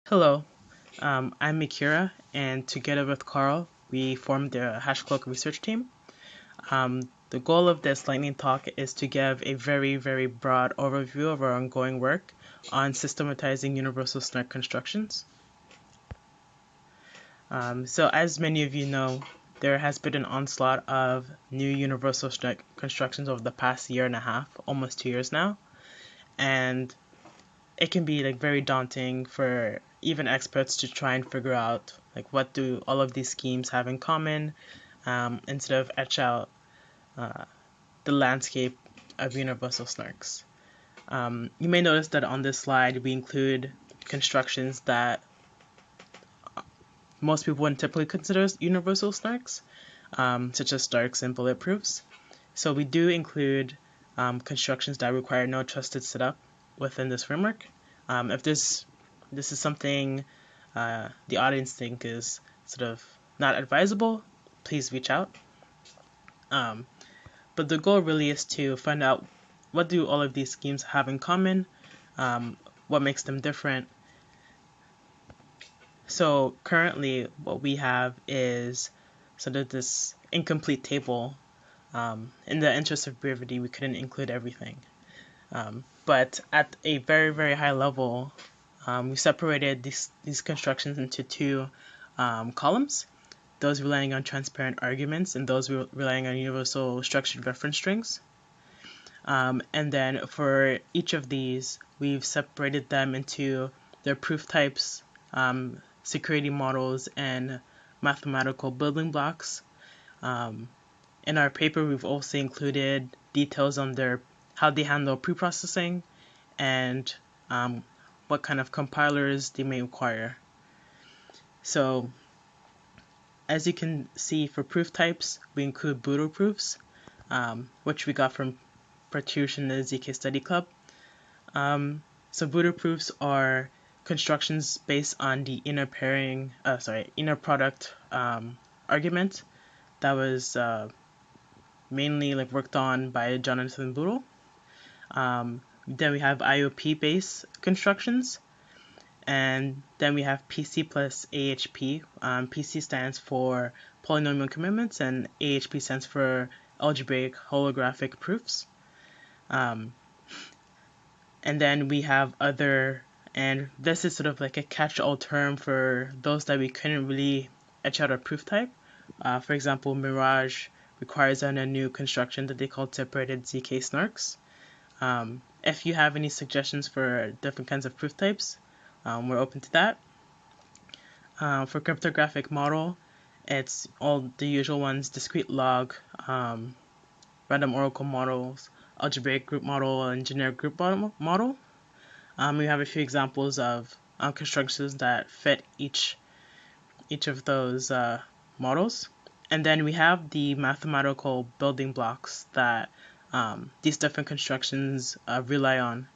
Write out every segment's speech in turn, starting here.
Hello, I'm Mikerah, and together with Carl, we formed the Hashcloak research team. The goal of this lightning talk is to give a very, very broad overview of our ongoing work on systematizing universal SNARK constructions. So as many of you know, there has been an onslaught of new universal SNARK constructions over the past year and a half, almost 2 years now, and it can be very daunting for even experts to try and figure out what do all of these schemes have in common, instead of etch out uh, the landscape of universal snarks. You may notice that on this slide we include constructions that most people wouldn't typically consider universal snarks, such as starks and bulletproofs. So we do include constructions that require no trusted setup within this framework. If this is something the audience think is sort of not advisable, please reach out. But the goal really is to find out what do all of these schemes have in common, what makes them different. So currently what we have is sort of this incomplete table. In the interest of brevity, we couldn't include everything. But at a very, very high level, we separated these constructions into two columns, those relying on transparent arguments and those relying on universal structured reference strings. And then for each of these, we've separated them into their proof types, security models, and mathematical building blocks. In our paper, we've also included details on how they handle preprocessing and what kind of compilers they may require. So as you can see, for proof types, we include Boodle proofs, which we got from Pratush in the ZK Study Club. So Boodle proofs are constructions based on the inner product argument that was mainly worked on by Jonathan Boodle. Then we have IOP-based constructions, and then we have PC plus AHP. PC stands for polynomial commitments, and AHP stands for algebraic holographic proofs. And then we have other, and this is sort of like a catch-all term for those that we couldn't really etch out a proof type. For example, Mirage requires a new construction that they call separated zkSNARKs. If you have any suggestions for different kinds of proof types, we're open to that. For cryptographic model, it's all the usual ones: discrete log, random oracle models, algebraic group model, and generic group model. We have a few examples of constructions that fit each of those models. And then we have the mathematical building blocks that these different constructions rely on.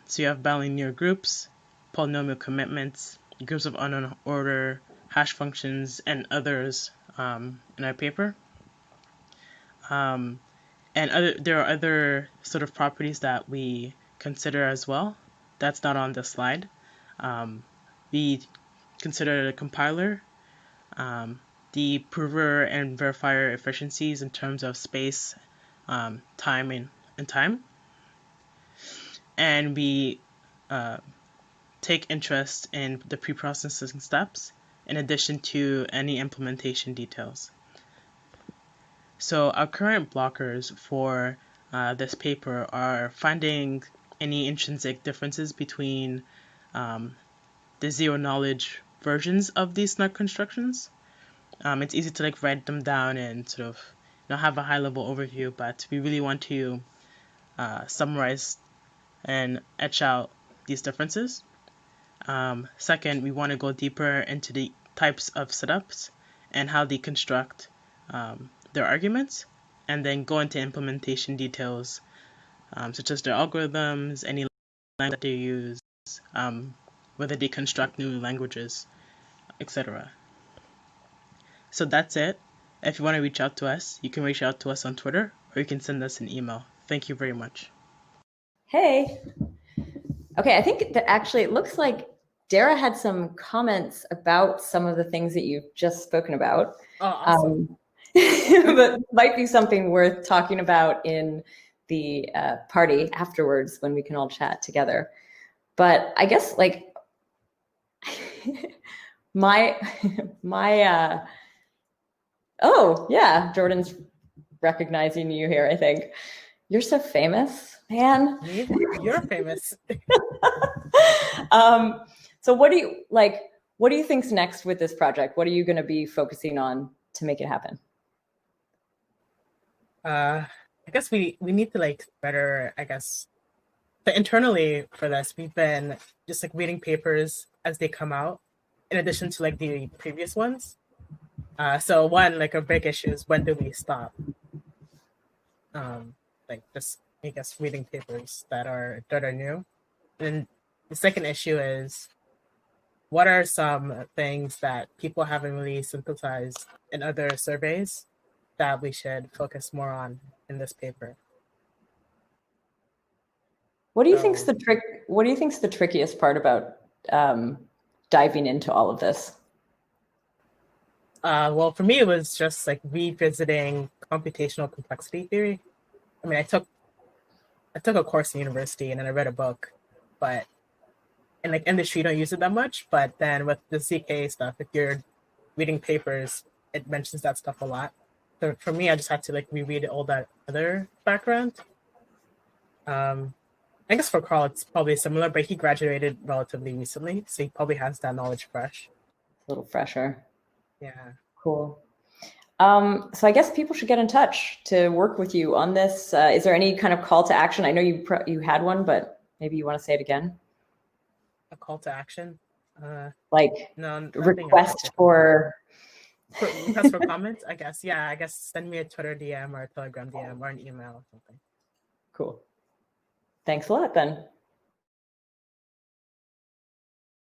So you have bilinear groups, polynomial commitments, groups of unknown order, hash functions, and others in our paper. And there are other sort of properties that we consider as well. That's not on this slide. We consider the compiler, the prover and verifier efficiencies in terms of space, time, and time. And we take interest in the preprocessing steps in addition to any implementation details. So our current blockers for this paper are finding any intrinsic differences between the zero-knowledge versions of these SNARK constructions. It's easy to write them down and sort of have a high-level overview, but we really want to summarize and etch out these differences. Second, we want to go deeper into the types of setups and how they construct their arguments, and then go into implementation details, such as their algorithms, any language that they use, whether they construct new languages, etc. So that's it. If you want to reach out to us, you can reach out to us on Twitter, or you can send us an email. Thank you very much. Hey. Okay, I think that actually it looks like Dara had some comments about some of the things that you've just spoken about. Oh, awesome. But might be something worth talking about in the party afterwards when we can all chat together. But I guess like my oh yeah, Jordan's recognizing you here, I think. You're so famous, man. You're famous. So what do you think's next with this project? What are you going to be focusing on to make it happen? I guess we need to like better, I guess. But internally for this, we've been just like reading papers as they come out, in addition to like the previous ones. So one, like a big issue is when do we stop? Like just I guess reading papers that are new. And the second issue is what are some things that people haven't really synthesized in other surveys that we should focus more on in this paper? What do you think's the trick? What do you think's the trickiest part about diving into all of this? Well, for me, it was just like revisiting computational complexity theory. I mean, I took a course in university and then I read a book, but in like industry, you don't use it that much. But then with the zk stuff, if you're reading papers, it mentions that stuff a lot. So for me, I just had to like reread all that other background. I guess for Carl, it's probably similar, but he graduated relatively recently, so he probably has that knowledge fresh. A little fresher. Yeah. Cool. So I guess people should get in touch to work with you on this. Is there any kind of call to action? I know you had one, but maybe you want to say it again. A call to action? Like no, request for comments, I guess. Yeah, I guess send me a Twitter DM or a Telegram DM or an email or something. Cool. Thanks a lot, then.